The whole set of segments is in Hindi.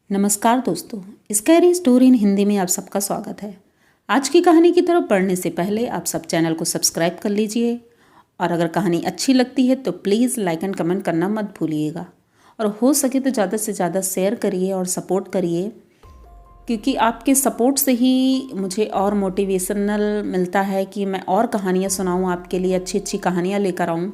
नमस्कार दोस्तों, स्कैरी स्टोरी इन हिंदी में आप सबका स्वागत है। आज की कहानी की तरफ बढ़ने से पहले आप सब चैनल को सब्सक्राइब कर लीजिए और अगर कहानी अच्छी लगती है तो प्लीज़ लाइक एंड कमेंट करना मत भूलिएगा और हो सके तो ज़्यादा से ज़्यादा शेयर करिए और सपोर्ट करिए, क्योंकि आपके सपोर्ट से ही मुझे और मोटिवेशनल मिलता है कि मैं और कहानियाँ सुनाऊँ आपके लिए, अच्छी अच्छी कहानियाँ लेकर आऊँ।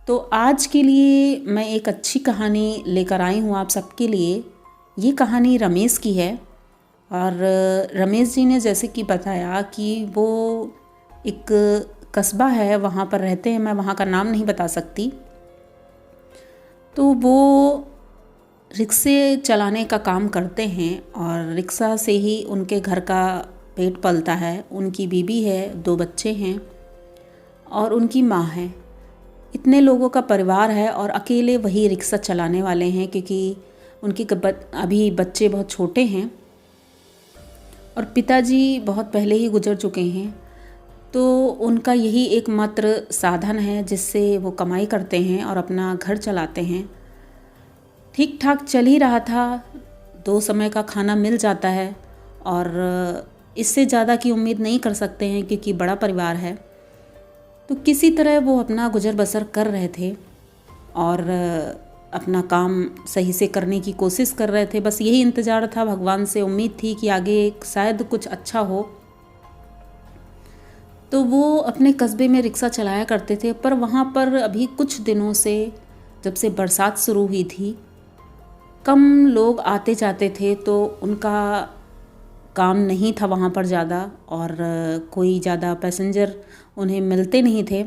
तो आज के लिए मैं एक अच्छी कहानी लेकर आई हूँ आप सबके लिए। ये कहानी रमेश की है और रमेश जी ने जैसे कि बताया कि वो एक कस्बा है, वहाँ पर रहते हैं। मैं वहाँ का नाम नहीं बता सकती। तो वो रिक्शे चलाने का काम करते हैं और रिक्शा से ही उनके घर का पेट पलता है। उनकी बीवी है, 2 बच्चे हैं और उनकी माँ है। इतने लोगों का परिवार है और अकेले वही रिक्शा चलाने वाले हैं, क्योंकि उनकी अभी बच्चे बहुत छोटे हैं और पिताजी बहुत पहले ही गुजर चुके हैं। तो उनका यही एकमात्र साधन है जिससे वो कमाई करते हैं और अपना घर चलाते हैं। ठीक ठाक चल ही रहा था, 2 समय का खाना मिल जाता है और इससे ज़्यादा की उम्मीद नहीं कर सकते हैं क्योंकि बड़ा परिवार है। तो किसी तरह वो अपना गुजर बसर कर रहे थे और अपना काम सही से करने की कोशिश कर रहे थे। बस यही इंतज़ार था, भगवान से उम्मीद थी कि आगे शायद कुछ अच्छा हो। तो वो अपने कस्बे में रिक्शा चलाया करते थे, पर वहाँ पर अभी कुछ दिनों से, जब से बरसात शुरू हुई थी, कम लोग आते जाते थे। तो उनका काम नहीं था वहाँ पर ज़्यादा और कोई ज़्यादा पैसेंजर उन्हें मिलते नहीं थे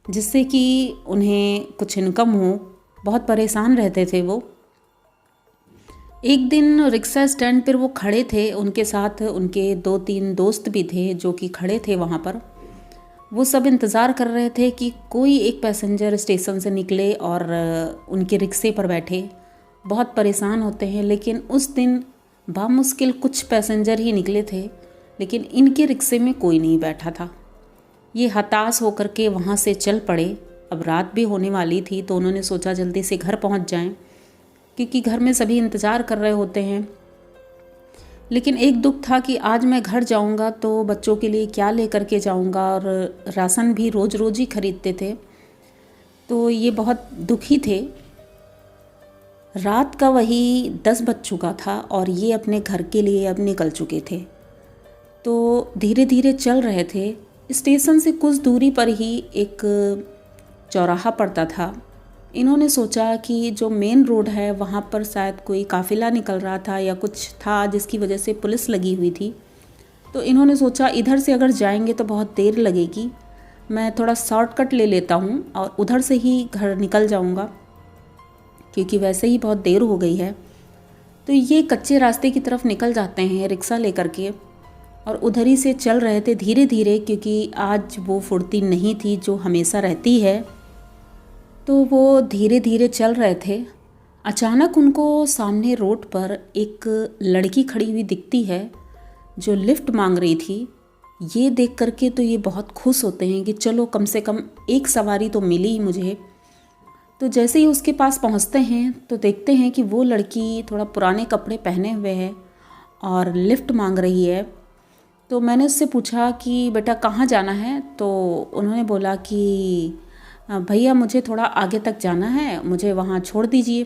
जिससे कि उन्हें कुछ इनकम हो। बहुत परेशान रहते थे वो। एक दिन रिक्शा स्टैंड पर वो खड़े थे, उनके साथ उनके 2-3 दोस्त भी थे जो कि खड़े थे वहाँ पर। वो सब इंतज़ार कर रहे थे कि कोई एक पैसेंजर स्टेशन से निकले और उनके रिक्शे पर बैठे। बहुत परेशान होते हैं, लेकिन उस दिन बामुश्किल कुछ पैसेंजर ही निकले थे, लेकिन इनके रिक्शे में कोई नहीं बैठा था। ये हताश होकर के वहाँ से चल पड़े। अब रात भी होने वाली थी तो उन्होंने सोचा जल्दी से घर पहुँच जाएं, क्योंकि घर में सभी इंतज़ार कर रहे होते हैं। लेकिन एक दुख था कि आज मैं घर जाऊँगा तो बच्चों के लिए क्या लेकर के जाऊँगा, और राशन भी रोज़ रोज़ ही खरीदते थे। तो ये बहुत दुखी थे। रात का वही 10 बज चुका था और ये अपने घर के लिए अब निकल चुके थे। तो धीरे धीरे चल रहे थे। स्टेशन से कुछ दूरी पर ही एक चौराहा पड़ता था। इन्होंने सोचा कि जो मेन रोड है वहाँ पर शायद कोई काफ़िला निकल रहा था या कुछ था जिसकी वजह से पुलिस लगी हुई थी। तो इन्होंने सोचा इधर से अगर जाएंगे तो बहुत देर लगेगी, मैं थोड़ा शॉर्टकट ले लेता हूँ और उधर से ही घर निकल जाऊँगा, क्योंकि वैसे ही बहुत देर हो गई है। तो ये कच्चे रास्ते की तरफ निकल जाते हैं रिक्शा लेकर के और उधर ही से चल रहे थे धीरे धीरे, क्योंकि आज वो फुर्ती नहीं थी जो हमेशा रहती है। तो वो धीरे धीरे चल रहे थे। अचानक उनको सामने रोड पर एक लड़की खड़ी हुई दिखती है जो लिफ्ट मांग रही थी। ये देख करके तो ये बहुत खुश होते हैं कि चलो कम से कम एक सवारी तो मिली ही मुझे। तो जैसे ही उसके पास पहुंचते हैं तो देखते हैं कि वो लड़की थोड़ा पुराने कपड़े पहने हुए है और लिफ्ट मांग रही है। तो मैंने उससे पूछा कि बेटा कहाँ जाना है, तो उन्होंने बोला कि भैया मुझे थोड़ा आगे तक जाना है, मुझे वहाँ छोड़ दीजिए।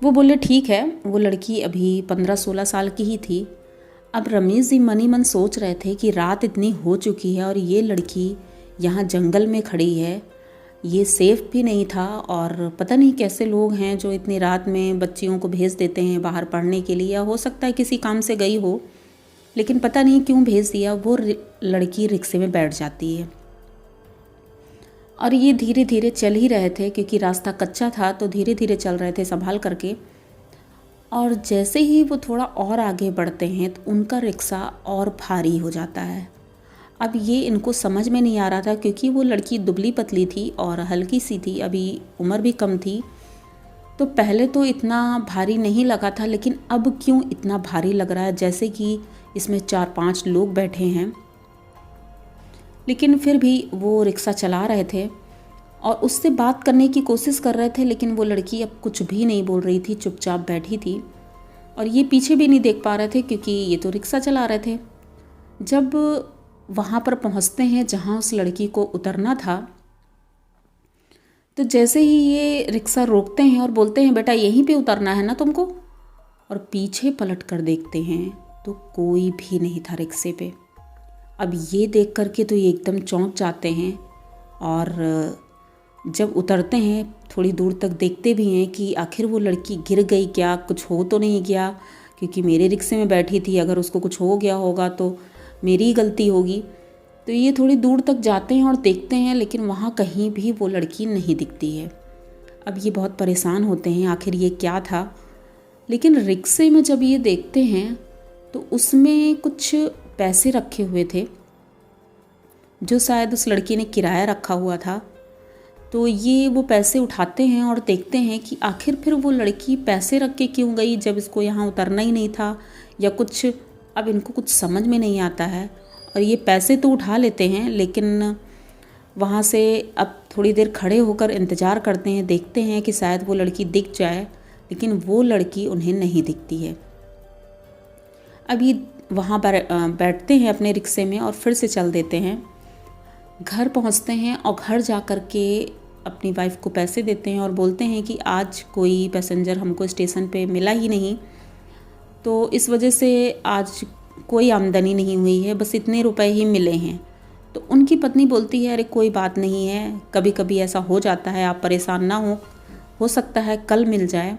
वो बोले ठीक है। वो लड़की अभी 15-16 साल की ही थी। अब रमेश जी मन ही मन सोच रहे थे कि रात इतनी हो चुकी है और ये लड़की यहाँ जंगल में खड़ी है, ये सेफ़ भी नहीं था और पता नहीं कैसे लोग हैं जो इतनी रात में बच्चियों को भेज देते हैं बाहर पढ़ने के लिए, या हो सकता है किसी काम से गई हो, लेकिन पता नहीं क्यों भेज दिया। वो लड़की रिक्शे में बैठ जाती है और ये धीरे धीरे चल ही रहे थे क्योंकि रास्ता कच्चा था, तो धीरे धीरे चल रहे थे संभाल करके। और जैसे ही वो थोड़ा और आगे बढ़ते हैं तो उनका रिक्शा और भारी हो जाता है। अब ये इनको समझ में नहीं आ रहा था, क्योंकि वो लड़की दुबली पतली थी और हल्की सी थी, अभी उम्र भी कम थी। तो पहले तो इतना भारी नहीं लगा था, लेकिन अब क्यों इतना भारी लग रहा है, जैसे कि इसमें 4-5 लोग बैठे हैं। लेकिन फिर भी वो रिक्शा चला रहे थे। और उससे बात करने की कोशिश कर रहे थे, लेकिन वो लड़की अब कुछ भी नहीं बोल रही थी, चुपचाप बैठी थी। और ये पीछे भी नहीं देख पा रहे थे क्योंकि ये तो रिक्शा चला रहे थे। जब वहाँ पर पहुँचते हैं जहाँ उस लड़की को उतरना था, तो जैसे ही ये रिक्शा रोकते हैं और बोलते हैं बेटा यहीं पे उतरना है ना तुमको, और पीछे पलट कर देखते हैं तो कोई भी नहीं था रिक्शे पे। अब ये देख कर के तो ये एकदम चौंक जाते हैं और जब उतरते हैं थोड़ी दूर तक देखते भी हैं कि आखिर वो लड़की गिर गई क्या, कुछ हो तो नहीं गया, क्योंकि मेरे रिक्शे में बैठी थी, अगर उसको कुछ हो गया होगा तो मेरी ही गलती होगी। तो ये थोड़ी दूर तक जाते हैं और देखते हैं, लेकिन वहाँ कहीं भी वो लड़की नहीं दिखती है। अब ये बहुत परेशान होते हैं, आखिर ये क्या था। लेकिन रिक्शे में जब ये देखते हैं तो उसमें कुछ पैसे रखे हुए थे जो शायद उस लड़की ने किराया रखा हुआ था। तो ये वो पैसे उठाते हैं और देखते हैं कि आखिर फिर वो लड़की पैसे रख के क्यों गई जब इसको यहाँ उतरना ही नहीं था, या कुछ अब इनको कुछ समझ में नहीं आता है। और ये पैसे तो उठा लेते हैं, लेकिन वहाँ से अब थोड़ी देर खड़े होकर इंतज़ार करते हैं, देखते हैं कि शायद वो लड़की दिख जाए, लेकिन वो लड़की उन्हें नहीं दिखती है। अभी वहाँ पर बैठते हैं अपने रिक्शे में और फिर से चल देते हैं। घर पहुँचते हैं और घर जा कर के अपनी वाइफ को पैसे देते हैं और बोलते हैं कि आज कोई पैसेंजर हमको स्टेशन पे मिला ही नहीं, तो इस वजह से आज कोई आमदनी नहीं हुई है, बस इतने रुपए ही मिले हैं। तो उनकी पत्नी बोलती है अरे कोई बात नहीं है, कभी कभी ऐसा हो जाता है, आप परेशान ना हो सकता है कल मिल जाए।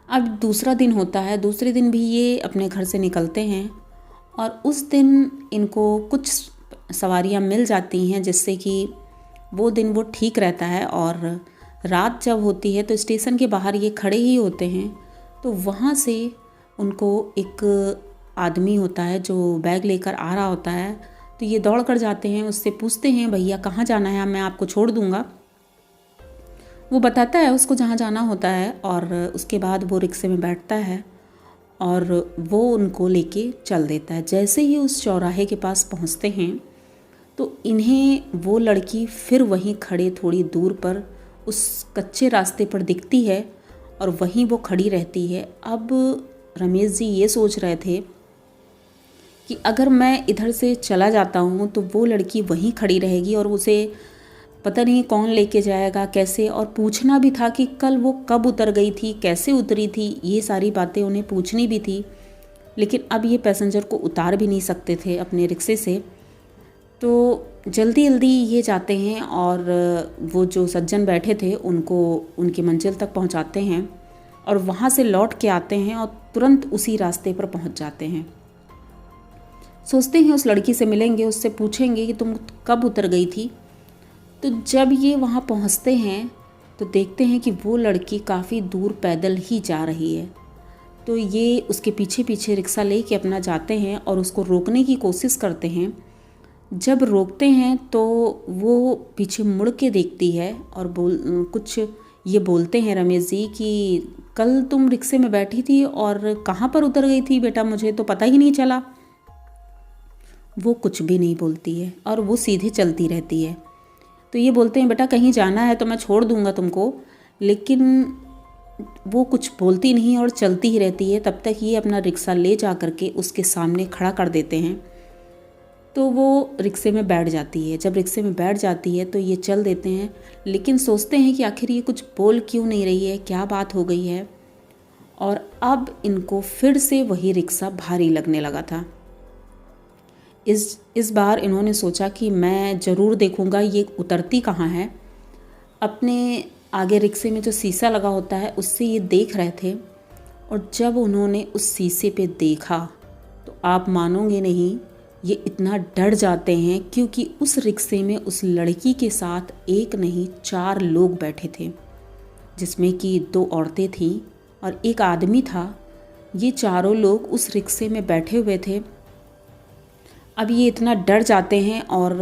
अब दूसरा दिन होता है, दूसरे दिन भी ये अपने घर से निकलते हैं और उस दिन इनको कुछ सवारियां मिल जाती हैं, जिससे कि वो दिन वो ठीक रहता है। और रात जब होती है तो स्टेशन के बाहर ये खड़े ही होते हैं, तो वहाँ से उनको एक आदमी होता है जो बैग लेकर आ रहा होता है। तो ये दौड़ कर जाते हैं, उससे पूछते हैं भैया कहाँ जाना है, मैं आपको छोड़ दूँगा। वो बताता है उसको जहाँ जाना होता है और उसके बाद वो रिक्शे में बैठता है और वो उनको लेके चल देता है। जैसे ही उस चौराहे के पास पहुँचते हैं तो इन्हें वो लड़की फिर वहीं खड़े थोड़ी दूर पर उस कच्चे रास्ते पर दिखती है और वहीं वो खड़ी रहती है। अब रमेश जी ये सोच रहे थे कि अगर मैं इधर से चला जाता हूँ तो वो लड़की वहीं खड़ी रहेगी और उसे पता नहीं कौन लेके जाएगा, कैसे। और पूछना भी था कि कल वो कब उतर गई थी, कैसे उतरी थी, ये सारी बातें उन्हें पूछनी भी थी। लेकिन अब ये पैसेंजर को उतार भी नहीं सकते थे अपने रिक्शे से। तो जल्दी जल्दी ये जाते हैं और वो जो सज्जन बैठे थे उनको उनकी मंजिल तक पहुंचाते हैं और वहाँ से लौट के आते हैं और तुरंत उसी रास्ते पर पहुँच जाते हैं। सोचते हैं उस लड़की से मिलेंगे, उससे पूछेंगे कि तुम कब उतर गई थी। तो जब ये वहाँ पहुँचते हैं तो देखते हैं कि वो लड़की काफ़ी दूर पैदल ही जा रही है। तो ये उसके पीछे पीछे रिक्शा लेके अपना जाते हैं और उसको रोकने की कोशिश करते हैं। जब रोकते हैं तो वो पीछे मुड़ के देखती है और कुछ ये बोलते हैं रमेश जी कि कल तुम रिक्शे में बैठी थी और कहाँ पर उतर गई थी बेटा, मुझे तो पता ही नहीं चला। वो कुछ भी नहीं बोलती है और वो सीधे चलती रहती है। तो ये बोलते हैं बेटा कहीं जाना है तो मैं छोड़ दूंगा तुमको, लेकिन वो कुछ बोलती नहीं और चलती ही रहती है। तब तक ये अपना रिक्शा ले जा करके उसके सामने खड़ा कर देते हैं। तो वो रिक्शे में बैठ जाती है। जब रिक्शे में बैठ जाती है तो ये चल देते हैं, लेकिन सोचते हैं कि आखिर ये कुछ बोल क्यों नहीं रही है, क्या बात हो गई है। और अब इनको फिर से वही रिक्शा भारी लगने लगा था। इस बार इन्होंने सोचा कि मैं ज़रूर देखूंगा ये उतरती कहाँ है। अपने आगे रिक्शे में जो शीशा लगा होता है उससे ये देख रहे थे और जब उन्होंने उस शीशे पे देखा तो आप मानोगे नहीं, ये इतना डर जाते हैं क्योंकि उस रिक्शे में उस लड़की के साथ एक नहीं 4 लोग बैठे थे, जिसमें कि 2 औरतें थीं और एक आदमी था। ये चारों लोग उस रिक्शे में बैठे हुए थे। अब ये इतना डर जाते हैं और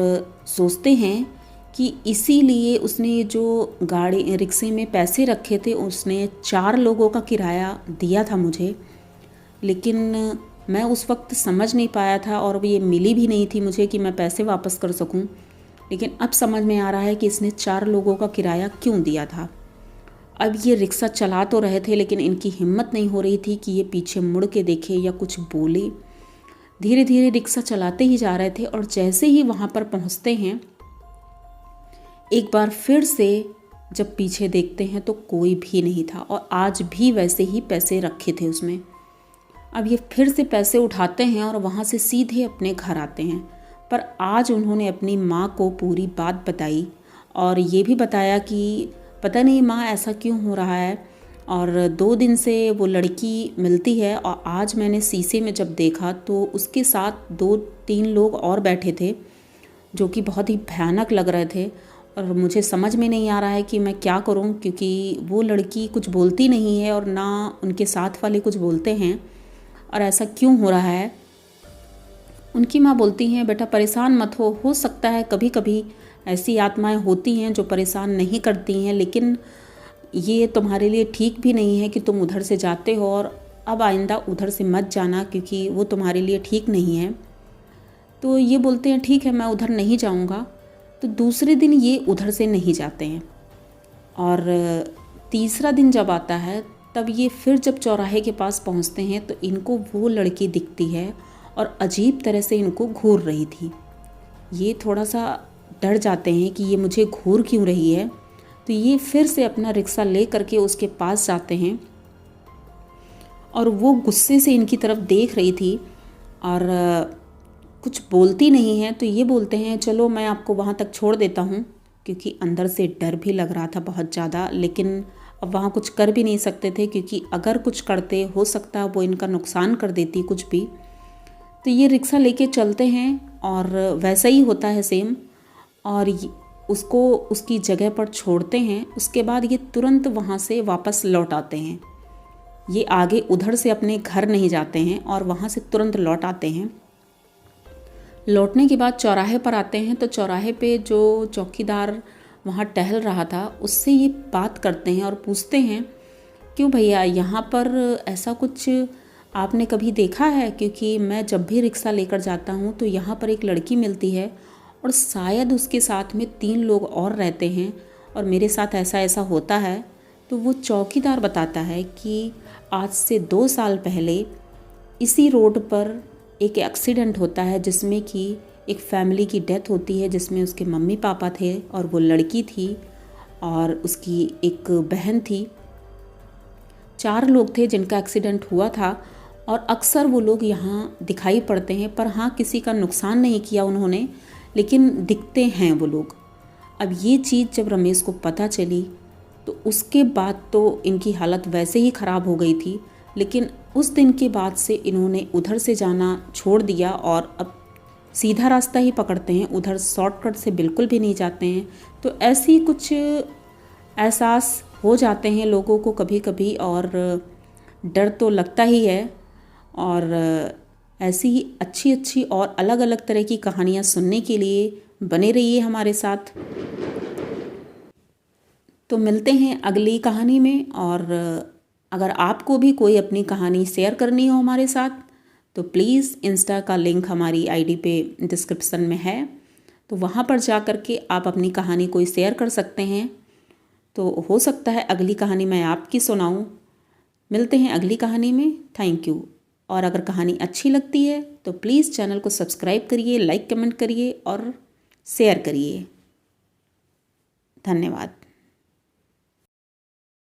सोचते हैं कि इसीलिए उसने जो गाड़ी रिक्शे में पैसे रखे थे उसने 4 लोगों का किराया दिया था मुझे, लेकिन मैं उस वक्त समझ नहीं पाया था और ये मिली भी नहीं थी मुझे कि मैं पैसे वापस कर सकूं। लेकिन अब समझ में आ रहा है कि इसने 4 लोगों का किराया क्यों दिया था। अब ये रिक्शा चला तो रहे थे, लेकिन इनकी हिम्मत नहीं हो रही थी कि ये पीछे मुड़ के देखे या कुछ बोले। धीरे धीरे रिक्शा चलाते ही जा रहे थे और जैसे ही वहाँ पर पहुँचते हैं, एक बार फिर से जब पीछे देखते हैं तो कोई भी नहीं था और आज भी वैसे ही पैसे रखे थे उसमें। अब ये फिर से पैसे उठाते हैं और वहाँ से सीधे अपने घर आते हैं। पर आज उन्होंने अपनी माँ को पूरी बात बताई और ये भी बताया कि पता नहीं माँ ऐसा क्यों हो रहा है, और 2 दिन से वो लड़की मिलती है और आज मैंने शीशे में जब देखा तो उसके साथ 2-3 लोग और बैठे थे जो कि बहुत ही भयानक लग रहे थे। और मुझे समझ में नहीं आ रहा है कि मैं क्या करूं, क्योंकि वो लड़की कुछ बोलती नहीं है और ना उनके साथ वाले कुछ बोलते हैं, और ऐसा क्यों हो रहा है। उनकी माँ बोलती हैं, बेटा परेशान मत हो सकता है कभी कभी ऐसी आत्माएं होती हैं जो परेशान नहीं करती हैं, लेकिन ये तुम्हारे लिए ठीक भी नहीं है कि तुम उधर से जाते हो, और अब आइंदा उधर से मत जाना क्योंकि वो तुम्हारे लिए ठीक नहीं है। तो ये बोलते हैं ठीक है मैं उधर नहीं जाऊँगा। तो दूसरे दिन ये उधर से नहीं जाते हैं और तीसरा दिन जब आता है तब ये फिर जब चौराहे के पास पहुंचते हैं तो इनको वो लड़की दिखती है और अजीब तरह से इनको घूर रही थी। ये थोड़ा सा डर जाते हैं कि ये मुझे घूर क्यों रही है। तो ये फिर से अपना रिक्शा ले करके उसके पास जाते हैं और वो गुस्से से इनकी तरफ देख रही थी और कुछ बोलती नहीं है। तो ये बोलते हैं चलो मैं आपको वहाँ तक छोड़ देता हूँ, क्योंकि अंदर से डर भी लग रहा था बहुत ज़्यादा, लेकिन अब वहाँ कुछ कर भी नहीं सकते थे क्योंकि अगर कुछ करते हो सकता है वो इनका नुकसान कर देती कुछ भी। तो ये रिक्शा लेके चलते हैं और वैसा ही होता है सेम, और उसको उसकी जगह पर छोड़ते हैं। उसके बाद ये तुरंत वहाँ से वापस लौट आते हैं। ये आगे उधर से अपने घर नहीं जाते हैं और वहाँ से तुरंत लौट आते हैं। लौटने के बाद चौराहे पर आते हैं तो चौराहे पे जो चौकीदार वहाँ टहल रहा था उससे ये बात करते हैं और पूछते हैं क्यों भैया यहाँ पर ऐसा कुछ आपने कभी देखा है, क्योंकि मैं जब भी रिक्शा लेकर जाता हूँ तो यहाँ पर एक लड़की मिलती है और शायद उसके साथ में 3 लोग और रहते हैं और मेरे साथ ऐसा ऐसा होता है। तो वो चौकीदार बताता है कि आज से 2 साल पहले इसी रोड पर एक एक्सीडेंट होता है जिसमें कि एक फैमिली की डेथ होती है, जिसमें उसके मम्मी पापा थे और वो लड़की थी और उसकी एक बहन थी। 4 लोग थे जिनका एक्सीडेंट हुआ था और अक्सर वो लोग यहाँ दिखाई पड़ते हैं, पर हाँ किसी का नुकसान नहीं किया उन्होंने, लेकिन दिखते हैं वो लोग। अब ये चीज़ जब रमेश को पता चली तो उसके बाद तो इनकी हालत वैसे ही ख़राब हो गई थी, लेकिन उस दिन के बाद से इन्होंने उधर से जाना छोड़ दिया और अब सीधा रास्ता ही पकड़ते हैं, उधर शॉर्टकट से बिल्कुल भी नहीं जाते हैं। तो ऐसी कुछ एहसास हो जाते हैं लोगों को कभी कभी और डर तो लगता ही है। और ऐसी ही अच्छी अच्छी और अलग अलग तरह की कहानियाँ सुनने के लिए बने रहिए हमारे साथ। तो मिलते हैं अगली कहानी में, और अगर आपको भी कोई अपनी कहानी शेयर करनी हो हमारे साथ तो प्लीज़ इंस्टा का लिंक हमारी आईडी पे डिस्क्रिप्शन में है, तो वहाँ पर जा कर के आप अपनी कहानी कोई शेयर कर सकते हैं। तो हो सकता है अगली कहानी मैं आपकी सुनाऊँ। मिलते हैं अगली कहानी में। Thank you. और अगर कहानी अच्छी लगती है तो प्लीज़ चैनल को सब्सक्राइब करिए, लाइक कमेंट करिए और शेयर करिए। धन्यवाद।